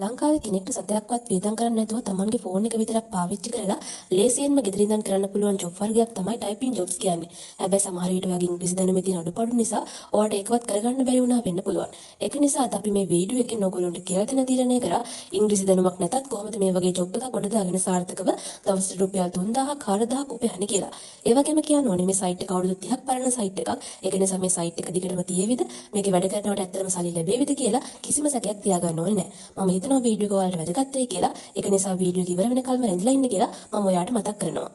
ලංකාවේ කෙනෙක්ට සතයක්වත් වියදම් කරන්න නැතුව තමන්ගේ ෆෝන් එක විතරක් පාවිච්චි කරලා ලේසියෙන්ම ගෙදර ඉඳන් කරන්න පුළුවන් ජොබ් වර්ගයක් තමයි ටයිපින් ජොබ්ස් කියන්නේ. හැබැයි සමහර විට ඔයාගේ ඉංග්‍රීසි දැනුමේ තියෙන අඩුපාඩු නිසා ඔයාලට ඒකවත් කරගන්න බැරි වුණා වෙන්න පුළුවන්. ඒක නිසා අපි මේ වීඩියෝ එකෙන් ඔයගොල්ලන්ට කියලා දෙන තීරණය කරා ඉංග්‍රීසි දැනුමක් නැතත් කොහොමද මේ වගේ ජොබ් එකක් ගොඩ දාගෙන සාර්ථකව දවසට රුපියල් 3000ක් 4000ක් උපයන්නේ කියලා. ඒ වගේම කියන්න ඕනේ මේ සයිට් එක අවුරුදු 30ක් පරණ සයිට් එකක්. ඒක නිසා මේ සයිට් එක දිගටම තියෙවිද? මේකේ වැඩ කරනවට ඇත්තටම සල්ලි ලැබෙවිද කියලා කිසිම සැකයක් තියාගන්න ඕනේ නැහැ. මම හිතනවා වීඩියෝ එක ඔයාලට වැදගත් වෙයි කියලා. ඒක නිසා වීඩියෝ එක ඉවර වෙනකල්ම රැඳිලා ඉන්න කියලා මම ඔයාලට මතක් කරනවා.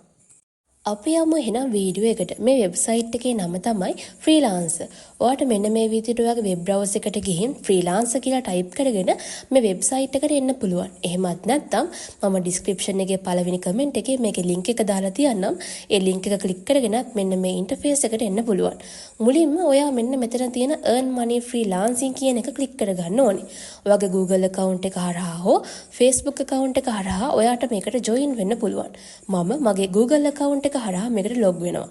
අපි යමු එහෙනම් වීඩියෝ එකට. මේ වෙබ්සයිට් එකේ නම තමයි ෆ්‍රීලාන්සර්. ඔයාලට මෙන්න මේ විදිහට ඔයාගේ වෙබ් බ්‍රවුසර් එකට ගිහින් ෆ්‍රීලාන්සර් කියලා ටයිප් කරගෙන මේ වෙබ්සයිට් එකට එන්න පුළුවන්. එහෙමත් නැත්නම් මම ඩිස්ක්‍රිප්ෂන් එකේ පළවෙනි කමෙන්ට් එකේ මේකේ ලින්ක් එක දාලා තියන්නම්. ඒ ලින්ක් එක ක්ලික් කරගෙනත් මෙන්න මේ ඉන්ටර්ෆේස් එකට එන්න පුළුවන්. මුලින්ම ඔයා මෙන්න මෙතන තියෙන earn money freelancing කියන එක ක්ලික් කරගන්න ඕනේ. ඔයාගේ Google account එක හරහා හෝ Facebook account එක හරහා ඔයාට මේකට join වෙන්න පුළුවන්. මම මගේ Google account එක හරහා මේකට log වෙනවා.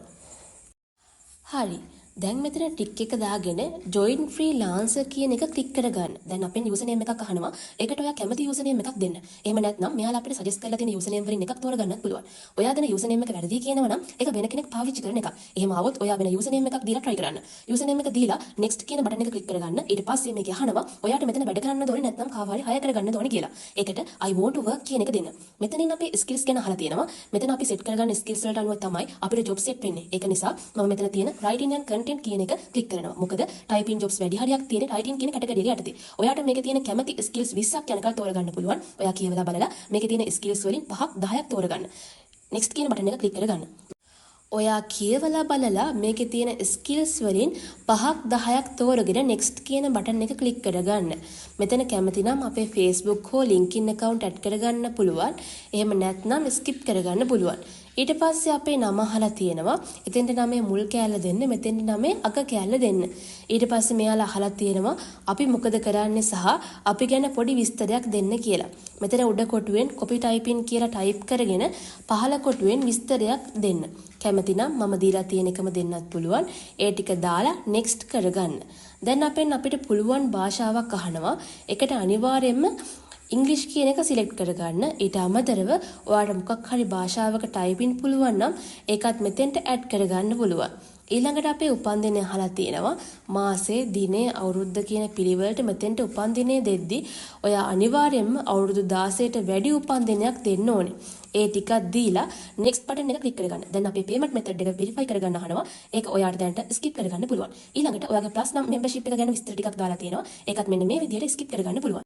හරි. දැන් මෙතන ටික් එක දාගෙන join freelancer කියන එක ක්ලික් කරගන්න. දැන් අපෙන් username එකක් අහනවා. ඒකට ඔයා කැමති username එකක් දෙන්න. එහෙම නැත්නම් මෙයාලා අපිට suggest කරලා තියෙන username වලින් එකක් තෝරගන්නත් පුළුවන්. ඔයා දෙන username එක වැරදි කියනවා නම් ඒක වෙන කෙනෙක් පාවිච්චි කරන එකක්. එහෙම આવොත් ඔයා වෙන username එකක් දීලා try කරන්න. username එක දීලා next කියන බටන් එක ක්ලික් කරගන්න. ඊට පස්සේ මේක අහනවා ඔයාට මෙතන වැඩ කරන්න ඕනේ නැත්නම් කාව හරි hire කරගන්න ඕනේ කියලා. ඒකට I want to work කියන එක දෙන්න. මෙතනින් අපි skills ගැන අහලා තියෙනවා. මෙතන අපි set කරගන්න skills වලට අනුව තමයි අපිට job set වෙන්නේ. ඒක නිසා මම මෙතන තියෙන writing and content කියන එක ක්ලික් කරනවා. මොකද typing jobs වැඩි හරියක් තියෙන writing කියන කැටගරිය එක යටතේ. ඔයාට මේකේ තියෙන කැමති skills 20ක් යනකල් තෝරගන්න පුළුවන්. ඔයා කියවලා බලලා මේකේ තියෙන skills වලින් 5ක් 10ක් තෝරගන්න. next කියන බටන් එක ක්ලික් කරගන්න. ඔයා කියවලා බලලා මේකේ තියෙන skills වලින් 5ක් 10ක් තෝරගෙන next කියන බටන් එක ක්ලික් කරගන්න. මෙතන කැමති නම් අපේ Facebook හෝ LinkedIn account add කරගන්න පුළුවන්. එහෙම නැත්නම් skip කරගන්න පුළුවන්. ඊට පස්සේ අපේ නම අහලා තියෙනවා. එතෙන්ට නමේ මුල් කෑල්ල දෙන්න, මෙතෙන්ට නමේ අග කෑල්ල දෙන්න. ඊට පස්සේ මෙයාලා අහලා තියෙනවා අපි මොකද කරන්නේ සහ අපි ගැන පොඩි විස්තරයක් දෙන්න කියලා. මෙතන උඩ කොටුවෙන් copy typing කියලා type කරගෙන පහළ කොටුවෙන් විස්තරයක් දෙන්න. කැමති නම් මම දීලා තියෙන එකම දෙන්නත් පුළුවන්. ඒ ටික දාලා next කරගන්න. දැන් අපිට පුළුවන් භාෂාවක් අහනවා. ඒකට අනිවාර්යයෙන්ම ඉංග්‍රීසි කියන එක සිලෙක්ට් කරගන්න. ඊට අමතරව ඔයාලට මොකක් හරි භාෂාවක ටයිපින් පුළුවන් නම් ඒකත් මෙතෙන්ට ඇඩ් කරගන්න පුළුවන්. ඊළඟට අපේ උපන්දිනය අහලා තියෙනවා. මාසේ, දිනේ, අවුරුද්ද කියන පිළිවෙලට මෙතෙන්ට උපන්දිනය දෙද්දි ඔයා අනිවාර්යයෙන්ම අවුරුදු 16ට වැඩි උපන්දිනයක් දෙන්න ඕනේ. ඒ ටිකක් දීලා next button එක ක්ලික් කරගන්න. දැන් අපේ payment method එක verify කරගන්න අහනවා. ඒක ඔයාලට දැනට skip කරගන්න පුළුවන්. ඊළඟට ඔයාගේ plus membership එක ගැන විස්තර ටිකක් දාලා තියෙනවා. ඒකත් මෙන්න මේ විදිහට skip කරගන්න පුළුවන්.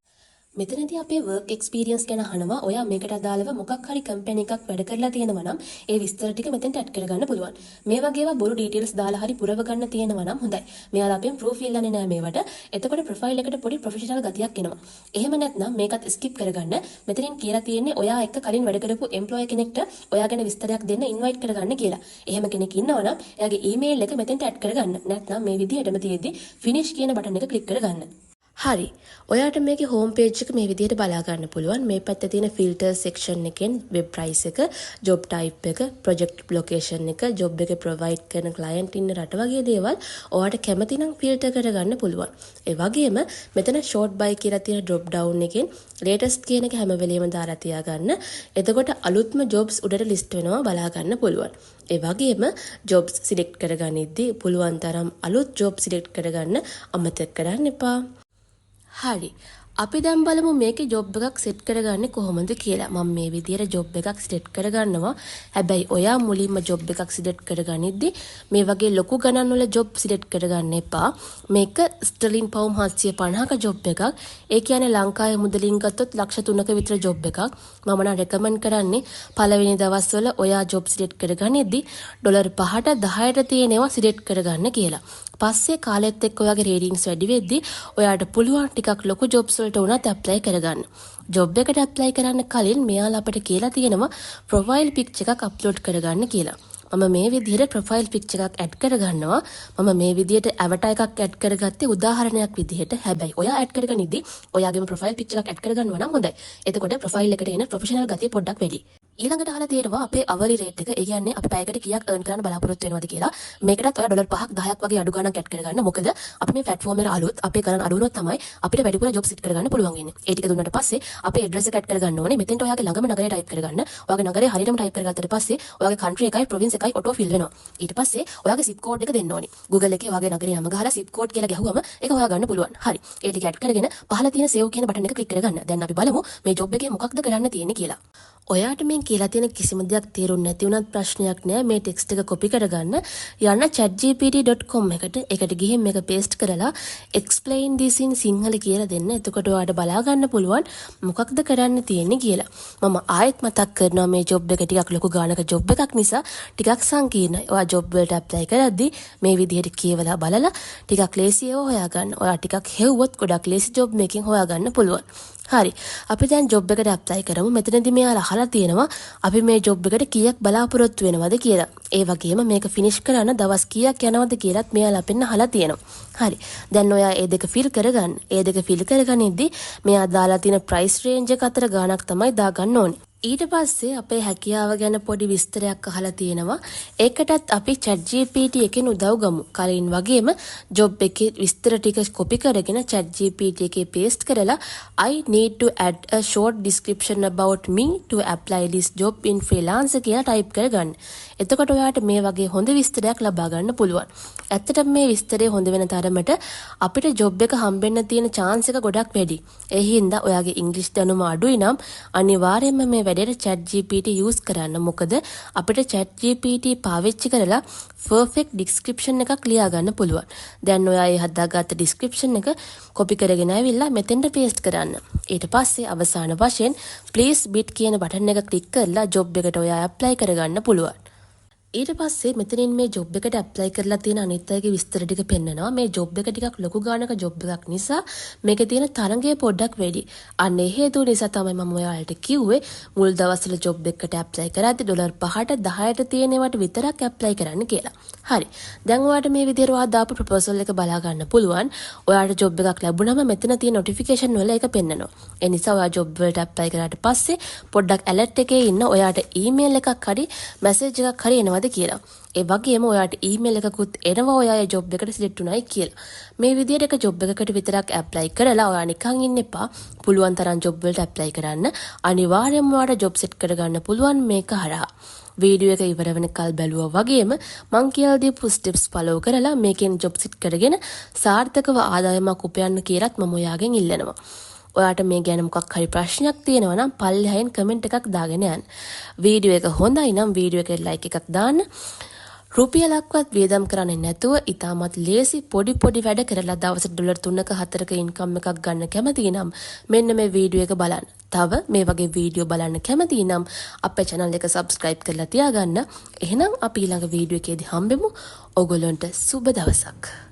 මෙතනදී අපේ work experience ගැන අහනවා. ඔයා මේකට අදාළව මොකක් හරි කම්පැනි එකක් වැඩ කරලා තියෙනවා නම් ඒ විස්තර ටික මෙතෙන්ට ඇඩ් කරගන්න පුළුවන්. මේ වගේ ඒවා බොරු details දාලා හරි පුරව ගන්න තියෙනවා නම් හොඳයි. මෙයාලා අපෙන් proof ඉල්ලන්නේ නැහැ මේවට. එතකොට profile එකට පොඩි professional ගතියක් එනවා. එහෙම නැත්නම් මේකත් skip කරගන්න. මෙතනින් කියලා තියෙන්නේ ඔයා එක්ක කලින් වැඩ කරපු employee කෙනෙක්ට ඔයා ගැන විස්තරයක් දෙන්න invite කරගන්න කියලා. එහෙම කෙනෙක් ඉන්නවා නම් එයාගේ email එක මෙතෙන්ට ඇඩ් කරගන්න. නැත්නම් මේ විදිහටම තියෙද්දි finish කියන බටන් එක ක්ලික් කරගන්න. හරි. ඔයාට මේකේ home page එක මේ විදිහට බලා ගන්න පුළුවන්. මේ පැත්තේ තියෙන filter section එකෙන් web price එක, job type එක, project location එක, job එක provide කරන client ඉන්න රට වගේ දේවල් ඔයාට කැමති නම් filter කරගන්න පුළුවන්. ඒ වගේම මෙතන short by කියලා තියෙන drop down එකෙන් latest කියන එක හැම වෙලෙම දාලා තියාගන්න. එතකොට අලුත්ම jobs උඩට list වෙනවා බලා ගන්න පුළුවන්. ඒ වගේම jobs select කරගනිද්දී පුළුවන් තරම් අලුත් job select කරගන්න අමතක කරන්න එපා. හරි. අපි දැන් බලමු මේකේ ජොබ් එකක් සෙට් කරගන්නේ කොහොමද කියලා. මම මේ විදිහට ජොබ් එකක් සෙට් කරගන්නවා. හැබැයි ඔයා මුලින්ම ජොබ් එකක් සිලෙක්ට් කරගනිද්දි මේ වගේ ලොකු ගණන් වල ජොබ් සිලෙක්ට් කරගන්න එපා. මේක ස්ටර්ලින් පවුම් 750ක ජොබ් එකක්. ඒ කියන්නේ ලංකාවේ මුදලින් ගත්තොත් ලක්ෂ 3ක විතර ජොබ් එකක්. මම නම් රෙකමන්ඩ් කරන්නේ පළවෙනි දවස්වල ඔයා ජොබ් සිලෙක්ට් කරගනිද්දි ඩොලර් 5ට 10ට තියෙනවා සිලෙක්ට් කරගන්න කියලා. පස්සේ කාලෙත් එක්ක ඔයාගේ රේටින්ග්ස් වැඩි වෙද්දි ඔයාට පුළුවන් ටිකක් ලොකු ජොබ්ස් වලට උනත් ඇප්ලයි කරගන්න. ජොබ් එකට ඇප්ලයි කරන්න කලින් මෙයාලා අපිට කියලා තියෙනවා ප්‍රොෆයිල් පික්චර් එකක් අප්ලෝඩ් කරගන්න කියලා. මම මේ විදිහට ප්‍රොෆයිල් පික්චර් එකක් ඇඩ් කරගන්නවා. මම මේ විදිහට avatar එකක් ඇඩ් කරගත්තේ උදාහරණයක් විදිහට. හැබැයි ඔයා ඇඩ් කරගනිද්දි ඔයාගේම ප්‍රොෆයිල් පික්චර් එකක් ඇඩ් කරගන්නවා නම් හොඳයි. එතකොට ප්‍රොෆයිල් එකට එන ප්‍රොෆෙෂනල් ගතිය පොඩ්ඩක් වැඩි. ඊළඟට අහලා තියෙනවා අපේ අවරි රේට් එක. ඒ කියන්නේ අපි පැයකට කීයක් earn කරන්න බලාපොරොත්තු වෙනවද කියලා. මේකටත් ඔයා $5ක් 10ක් වගේ අඩු ගණන් ඇඩ් කරගන්න. මොකද අපි මේ platform එකට අලුත් අපේ කරන් අඩු වුණොත් තමයි අපිට වැඩිපුර job set කරගන්න පුළුවන් වෙන්නේ. ඒ ටික දුන්නාට පස්සේ අපේ address එක ඇඩ් කරගන්න ඕනේ. මෙතෙන්ට ඔයාගේ ළඟම නගරය type කරගන්න. ඔයාගේ නගරය හරියටම type කරගත්තට පස්සේ ඔයාගේ country එකයි province එකයි auto fill වෙනවා. ඊට පස්සේ ඔයාගේ zip code එක දෙන්න ඕනේ. Google එකේ ඔයාගේ නගරේ නම ගහලා zip code කියලා ගැහුවම ඒක හොයාගන්න පුළුවන්. හරි. ඒ ටික ඇඩ් කරගෙන පහළ තියෙන save කියන බටන් එක ක්ලික් කරගන්න. දැන් අපි බලමු මේ job එකේ මොකක්ද කරන්න තියෙන්නේ කියලා. ඔයාට මේ කියලා තියෙන කිසිම දෙයක් තේරුම් නැති වුණත් ප්‍රශ්නයක් නෑ. මේ ටෙක්ස්ට් එක කොපි කරගන්න යන්න chatgpt.com එකට. ඒකට ගිහින් මේක paste කරලා explain this in සිංහල කියලා දෙන්න. එතකොට ඔයාට බලා ගන්න පුළුවන් මොකක්ද කරන්න තියෙන්නේ කියලා. මම ආයෙත් මතක් කරනවා මේ job එක ටිකක් ලොකු ගානක job එකක් නිසා ටිකක් සංකීර්ණයි. ඔයා job වලට apply කරද්දී මේ විදිහට කියවලා බලලා ටිකක් ලේසියව හොයාගන්න. ඔයා ටිකක් හෙව්වොත් ගොඩක් ලේසි job මේකෙන් හොයාගන්න පුළුවන්. හරි. අපි දැන් job එකට apply කරමු. මෙතනදී මෙයාලා අහලා තියෙනවා අපි මේ job එකට කීයක් බලාපොරොත්තු වෙනවද කියලා. ඒ වගේම මේක finish කරන්න දවස් කීයක් යනවද කියලාත් මෙයාලා අපෙන් අහලා තියෙනවා. හරි. දැන් ඔයා මේ දෙක fill කරගන්න. මේ දෙක fill කරගනිද්දී මෙයා දාලා තියෙන price range එක අතර ගාණක් තමයි දාගන්න ඕනේ. ඊට පස්සේ අපේ හැකියාව ගැන පොඩි විස්තරයක් අහලා තියෙනවා. ඒකටත් අපි ChatGPT එකෙන් උදව් ගමු. කලින් වගේම job එකේ විස්තර ටික කොපි කරගෙන ChatGPT එකේ paste කරලා I need to add a short description about me to apply this job in freelance කියලා type කරගන්න. එතකොට ඔයාට මේ වගේ හොඳ විස්තරයක් ලබා ගන්න පුළුවන්. ඇත්තටම මේ විස්තරය හොඳ වෙන තරමට අපිට job එක හම්බෙන්න තියෙන chance එක ගොඩක් වැඩි. ඒ හින්දා ඔයාගේ English දැනුම අඩුයි නම් අනිවාර්යයෙන්ම මේ වැඩේට ChatGPT use කරන්න. මොකද අපිට ChatGPT පාවිච්චි කරලා perfect description එකක් ලියා ගන්න පුළුවන්. දැන් ඔයා ඒ හදාගත්ත description එක copy කරගෙන ආවිල්ලා මෙතෙන්ට paste කරන්න. ඊට පස්සේ අවසාන වශයෙන් please bid කියන බටන් එක click කරලා job එකට ඔයා apply කරගන්න පුළුවන්. ඊට පස්සේ මෙතනින් මේ job එකට apply කරලා තියෙන අනිත් අයගේ විස්තර ටික පෙන්නනවා. මේ job එක ටිකක් ලොකු ගානක job එකක් නිසා මේකේ තියෙන තරංගය පොඩ්ඩක් වැඩි. අන්න ඒ හේතුව නිසා තමයි මම ඔයාලට කිව්වේ මුල් දවස්වල job එකකට apply කරද්දී $5ට 10ට තියෙනවට විතරක් apply කරන්න කියලා. හරි. දැන් ඔයාලට මේ විදිහට ඔයා දාපු proposal එක බලා ගන්න පුළුවන්. ඔයාලට job එකක් ලැබුණම මෙතන තියෙන notification වල ඒක පෙන්නනවා. ඒ නිසා ඔයා job වලට apply කරාට පස්සේ පොඩ්ඩක් alert එකේ ඉන්න ඔයාට email එකක් හරි message එකක් හරි එනවා කියලා. ඒ වගේම ඔයාට ඊමේල් එකකුත් එනවා ඔයා ඒ ජොබ් එකට සිලෙක්ට් උනායි කියලා. මේ විදිහට එක ජොබ් එකකට විතරක් ඇප්ලයි කරලා ඔයා නිකන් ඉන්න එපා. පුළුවන් තරම් ජොබ් වලට ඇප්ලයි කරන්න. අනිවාර්යයෙන්ම ඔයාට ජොබ් සෙට් කරගන්න පුළුවන් මේක හරහා. වීඩියෝ එක ඉවර වෙනකල් බැලුවා වගේම මං කියලා දීපු ස්ටෙප්ස් ෆලෝ කරලා මේකෙන් ජොබ් සෙට් කරගෙන සාර්ථකව ආදායමක් උපයන්න කියලාත් මම ඔයාගෙන් ඉල්ලනවා. ඔයාට මේ ගැන මොකක් හරි ප්‍රශ්නයක් තියෙනවා නම් පල්ලෙහායින් කමෙන්ට් එකක් දාගෙන යන්න. වීඩියෝ එක හොඳයි නම් වීඩියෝ එකට ලයික් එකක් දාන්න. රුපියලක්වත් වියදම් කරන්නේ නැතුව ඉතාමත් ලේසි පොඩි වැඩ කරලා දවසට $3ක 4ක ඉන්කම් එකක් ගන්න කැමති නම් මෙන්න මේ වීඩියෝ එක බලන්න. තව මේ වගේ වීඩියෝ බලන්න කැමති නම් අපේ channel එක subscribe කරලා තියාගන්න. එහෙනම් අපි ඊළඟ වීඩියෝ එකේදී හම්බෙමු. ඔයගොල්ලන්ට සුබ දවසක්.